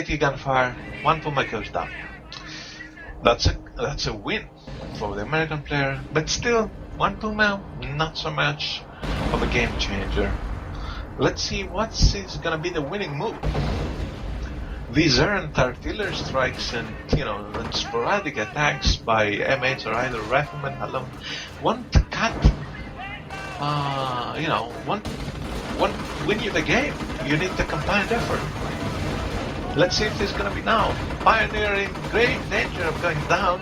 80 gunfire, one Puma goes down. That's a win for the American player, but still, one Puma, not so much of a game changer. Let's see what's gonna be the winning move. These errant artillery strikes and and sporadic attacks by M8s or either riflemen alone won't cut. Won't win you the game. You need the combined effort. Let's see if this is gonna be now. Pioneer in great danger of going down.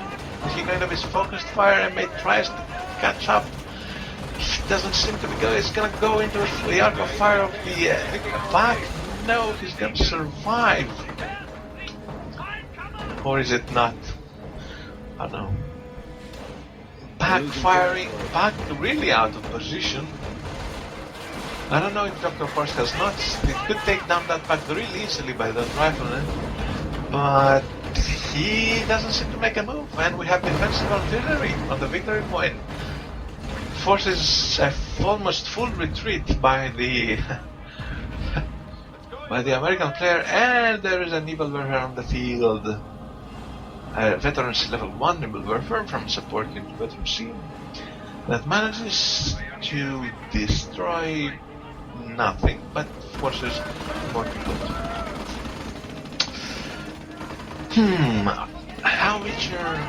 He kind of is focused fire. M8 tries to catch up. Doesn't seem to be going. It's gonna go into the arc of fire of the back. No, he's gonna survive. Or is it not? I don't know. Backfiring, back really out of position. I don't know if DrHorse has noticed. It could take down that back really easily by that rifleman, but he doesn't seem to make a move, and we have defensive artillery on the victory point. Forces a almost full retreat by the by the American player, and there is an evil warfare on the field. Veterans level 1 evil warfare from support unit veteran C that manages to destroy nothing but forces more people. How is your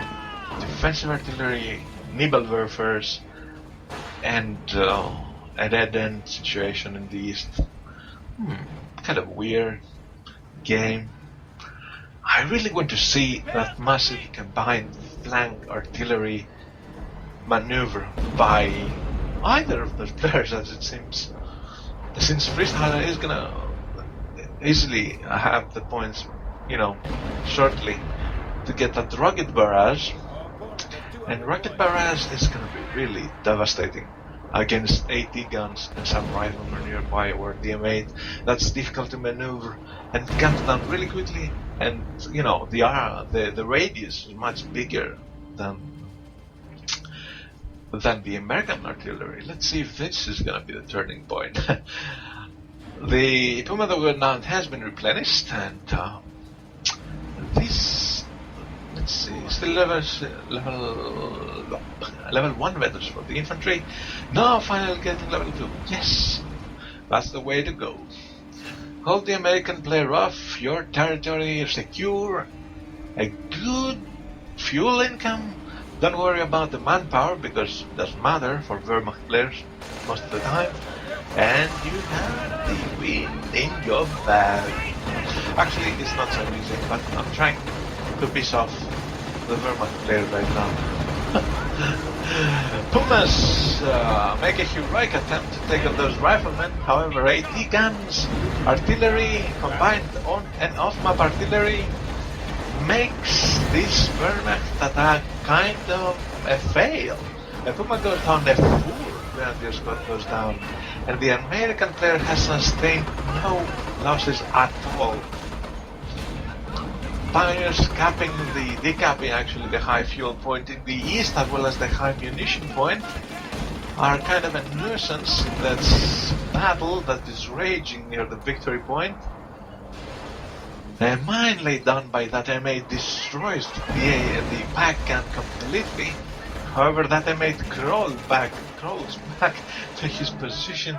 defensive artillery, Nibble warfares, and a dead-end situation in the east? Kind of weird game. I really want to see that massive combined flank artillery maneuver by either of those players, as it seems. Since Freestyler is gonna easily have the points, shortly to get that rocket barrage, and rocket barrage is gonna be really devastating against AT guns and some riflemen nearby or the M8. That's difficult to maneuver and comes down really quickly, and the radius is much bigger than the American artillery. Let's see if this is gonna be the turning point. The Puma that we went down has been replenished, and this, let's see, still level 1 veterans for the infantry. Now finally getting level 2. Yes, that's the way to go. Hold the American player off, your territory is secure, a good fuel income. Don't worry about the manpower because it doesn't matter for Wehrmacht players most of the time. And you have the win in your bag. Actually, it's not so easy, but I'm trying to piss off the Wehrmacht player right now. Pumas make a heroic attempt to take on those riflemen. However, AT guns, artillery, combined on and off-map artillery makes this Wehrmacht attack kind of a fail. A Puma goes down, a full Grenadier squad goes down, and the American player has sustained no losses at all. Pioneers decapping actually the high fuel point in the east as well as the high munition point are kind of a nuisance in that battle that is raging near the victory point. A mine laid down by that M8 destroys the back gun completely. However, that M8 crawls back to his position.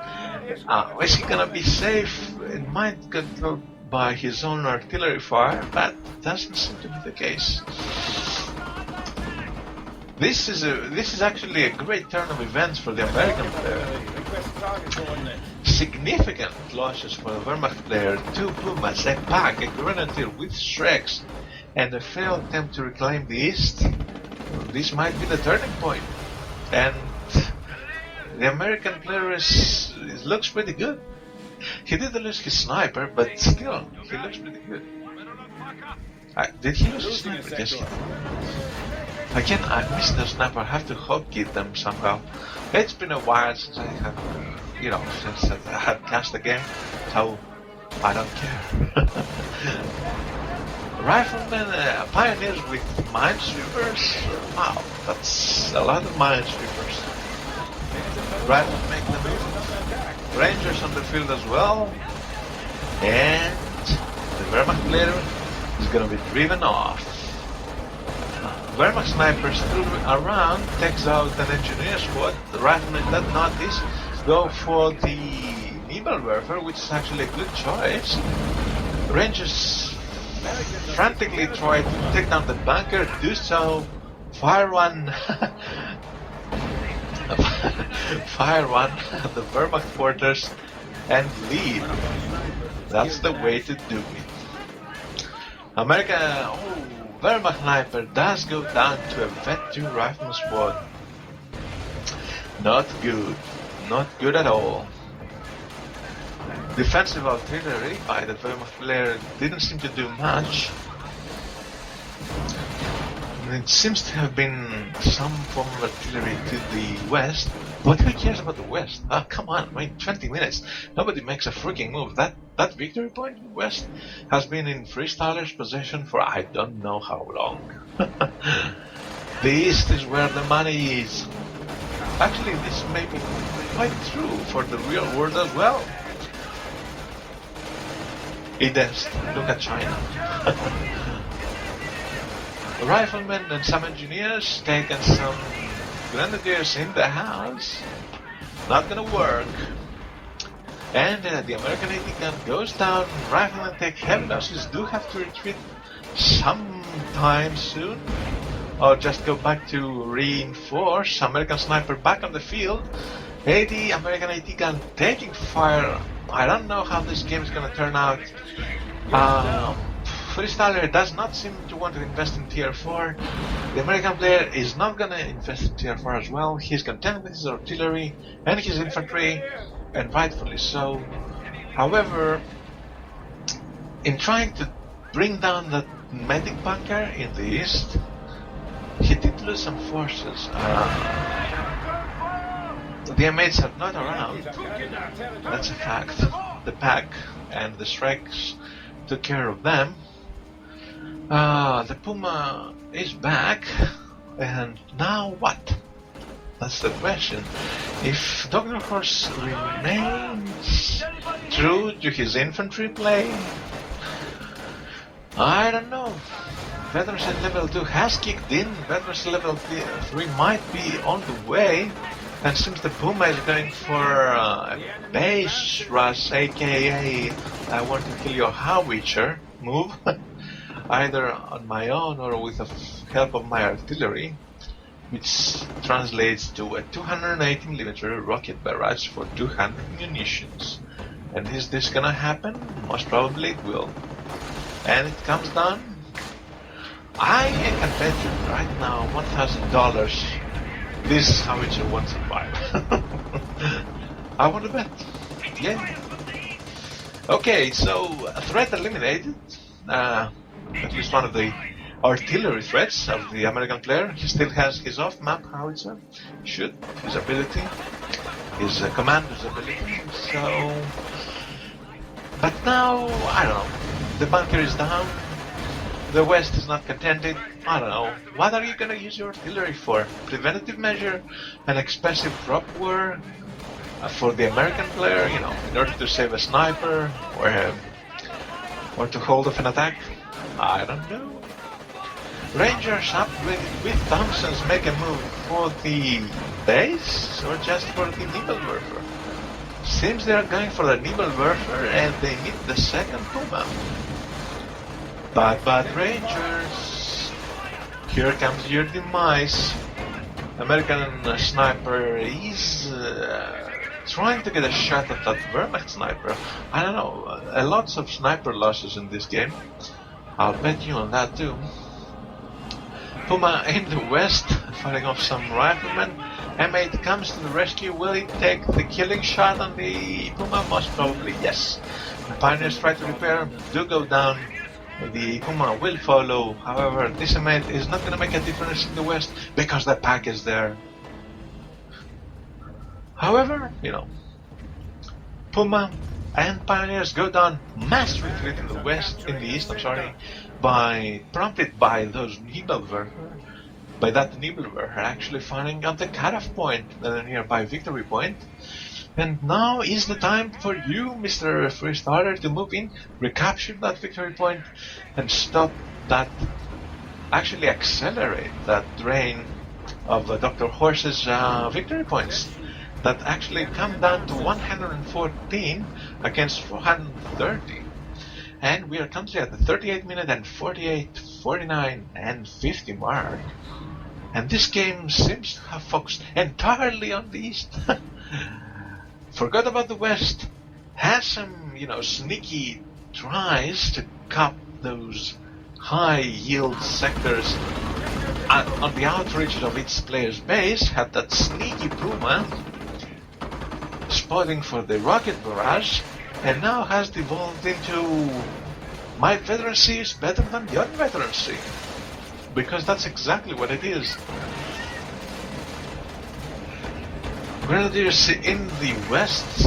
Is he gonna be safe? It might get killed by his own artillery fire, but doesn't seem to be the case. This is actually a great turn of events for the American player. Significant losses for the Wehrmacht player, 2 Pumas, a pack, a Grenadier with Shreks, and a failed attempt to reclaim the east. This might be the turning point. And the American player looks pretty good. He did lose his sniper, but still, he looks pretty good. Did he lose his sniper? Yes, he did. Again, I missed the sniper. I have to hotkey them somehow. It's been a while since I have, since I had cast the game, so I don't care. Riflemen, pioneers with minesweepers. Wow, that's a lot of minesweepers. Riflemen make the move. Rangers on the field as well. And the Wehrmacht player is gonna be driven off. Wehrmacht snipers through around, takes out an engineer squad. The riflemen that notice go for the Nebelwerfer, which is actually a good choice. Rangers frantically try to take down the bunker, do so, fire one, fire one at the Wehrmacht quarters, and leave. That's the way to do it. America, Wehrmacht sniper does go down to a Vet 2 rifleman squad. Not good. Not good at all. Defensive artillery by the Wehrmacht player didn't seem to do much. It seems to have been some form of artillery to the west, but who cares about the west? Ah, come on, I mean, 20 minutes. Nobody makes a freaking move. That victory point in the west has been in Freestyler's possession for I don't know how long. The east is where the money is. Actually, this may be quite true for the real world as well. It is. Look at China. Riflemen and some engineers taking some grenadiers in the house. Not gonna work. And the American AT gun goes down. Riflemen take heavy losses. Do have to retreat sometime soon, or just go back to reinforce. American sniper back on the field. American AT gun taking fire. I don't know how this game is gonna turn out. Freestyler does not seem to want to invest in tier 4. The American player is not gonna invest in tier 4 as well. He's content with his artillery and his infantry, and rightfully so. However, in trying to bring down that medic bunker in the east, he did lose some forces. The M8s are not around. That's a fact. The pack and the strikes took care of them. The Puma is back, and now what? That's the question. If DrHorse remains true to his infantry play, I don't know. Veterans at level 2 has kicked in. Veterans level 3 might be on the way. And since the Puma is going for a base rush, aka I want to kill your howitzer move, either on my own or with the help of my artillery, which translates to a 280mm rocket barrage for 200 munitions. And is this gonna happen? Most probably it will. And it comes down. I can bet you right now $1,000 this howitzer won't survive. I want to bet. Yeah. Okay, so a threat eliminated. At least one of the artillery threats of the American player. He still has his off-map howitzer. Shoot, his ability, his commander's ability. So, but now I don't know. The bunker is down. The West is not contented. I don't know. What are you gonna use your artillery for? Preventative measure? An expensive prop war? For the American player, you know, in order to save a sniper? Or to hold off an attack? I don't know. Rangers upgraded with Thompsons make a move for the base? Or just for the Nebelwerfer? Seems they are going for the Nebelwerfer and they meet the second Puma. Bad Rangers. Here comes your demise. American sniper is trying to get a shot at that Wehrmacht sniper. I don't know, lots of sniper losses in this game. I'll bet you on that too. Puma in the west, fighting off some riflemen. M8 comes to the rescue. Will he take the killing shot on the Puma? Most probably yes. The Pioneers try to repair, do go down. The Puma will follow. However, this M8 is not going to make a difference in the west because the pack is there. However, you know, Puma and Pioneers go down, mass retreat in the west, in the east, I'm sorry, prompted by those Nebelwerfer, by that Nebelwerfer actually finding out the cutoff point, the nearby victory point. And now is the time for you, Mr. Freestyler, to move in, recapture that victory point, and stop that, actually accelerate that drain of Dr. Horse's victory points that actually come down to 114 against 430. And we are currently at the 38 minute and 48, 49 and 50 mark. And this game seems to have focused entirely on the East. Forgot about the West. Has some, sneaky tries to cap those high yield sectors on the outreach of its player's base. Had that sneaky Puma spotting for the rocket barrage, and now has devolved into my veterancy is better than your veterancy, because that's exactly what it is. Grenadiers in the west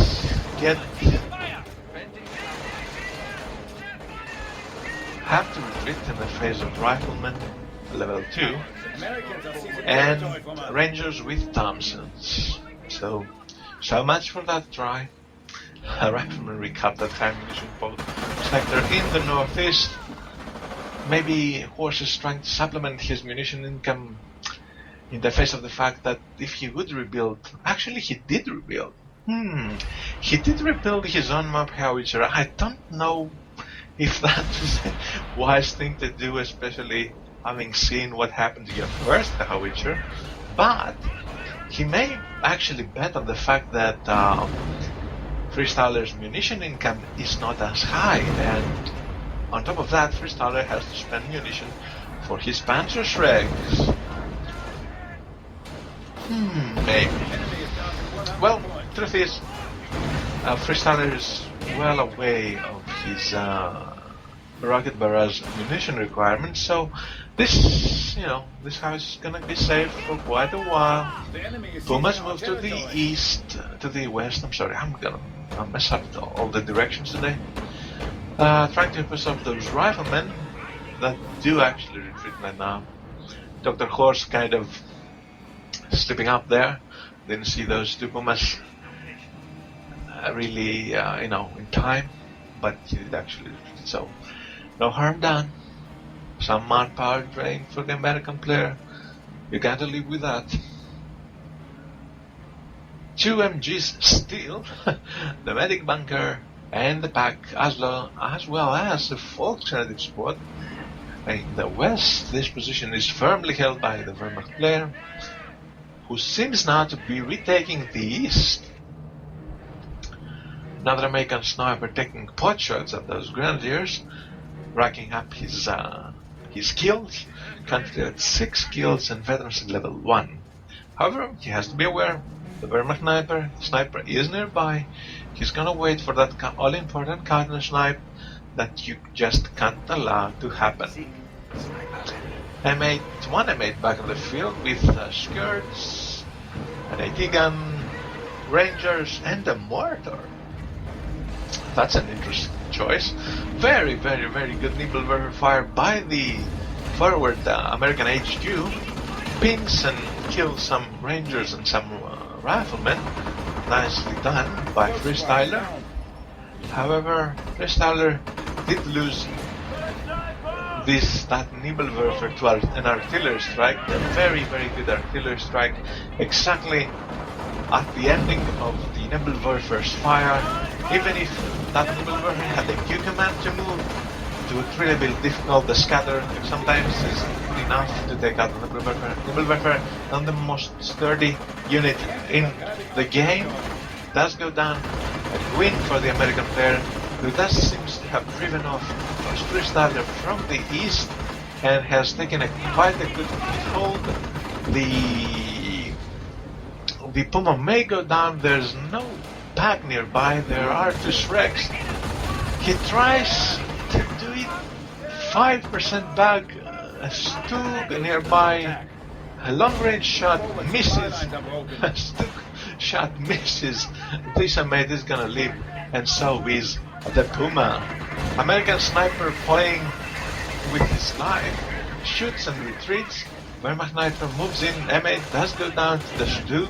have to retreat in the face of riflemen level 2 and rangers with Thompsons. So much for that try. Riflemen recap that ammunition sector in the northeast. Maybe Horse is trying to supplement his munition income in the face of the fact that if he would rebuild, actually he did rebuild. He did rebuild his own mob howitzer. I don't know if that was a wise thing to do, especially having seen what happened to your first howitzer, but he may actually bet on the fact that Freestyler's munition income is not as high, and on top of that, Freestyler has to spend munition for his Panzer Shregs. Maybe. Well, truth is, Freestyler is well away of his rocket barrage munition requirements, so this house is gonna be safe for quite a while. Pumas move to the east, to the west. I'm sorry, I'm gonna mess up all the directions today. Trying to push up those riflemen that do actually retreat right now. Dr. Horse kind of slipping up there. Didn't see those two Pumas really, in time, but he did actually retreat. So, no harm done. Some manpower drain for the American player. You gotta live with that. 2 MGs still, the medic bunker and the pack, as well as the alternative spot. In the west, this position is firmly held by the Wehrmacht player, who seems now to be retaking the east. Another American sniper taking pot shots at those grenadiers, racking up his kills, currently at 6 kills and veterancy level 1. However, he has to be aware the Wehrmacht sniper is nearby. He's gonna wait for that all-important counter snipe that you just can't allow to happen. One M8 back on the field with skirts, an AT gun, rangers, and a mortar. That's an interesting choice. Very, very, very good Nibblewerfer fire by the forward American HQ. Pings and kills some rangers and some riflemen. Nicely done by Freestyler. However, Freestyler did lose that Nibblewerfer to an artillery strike, a very, very good artillery strike, exactly at the ending of the Nibblewerfer's fire. Even if that Nibblewerfer had a Q command to move, it would really be difficult. The scatter sometimes is enough to take out the Nibblewerfer, and the most sturdy unit in the game does go down. A win for the American player, who thus seems to have driven off Freestyler from the east and has taken quite a good foothold. The Puma may go down. There's no pack nearby. There are 2 Shregs. He tries to do it. 5% back. A Stug nearby. A long-range shot misses. A Stug shot misses. This mate is gonna live, and so is the Puma. American sniper playing with his life, shoots and retreats. Wehrmacht sniper moves in. M8 does go down to the Stug.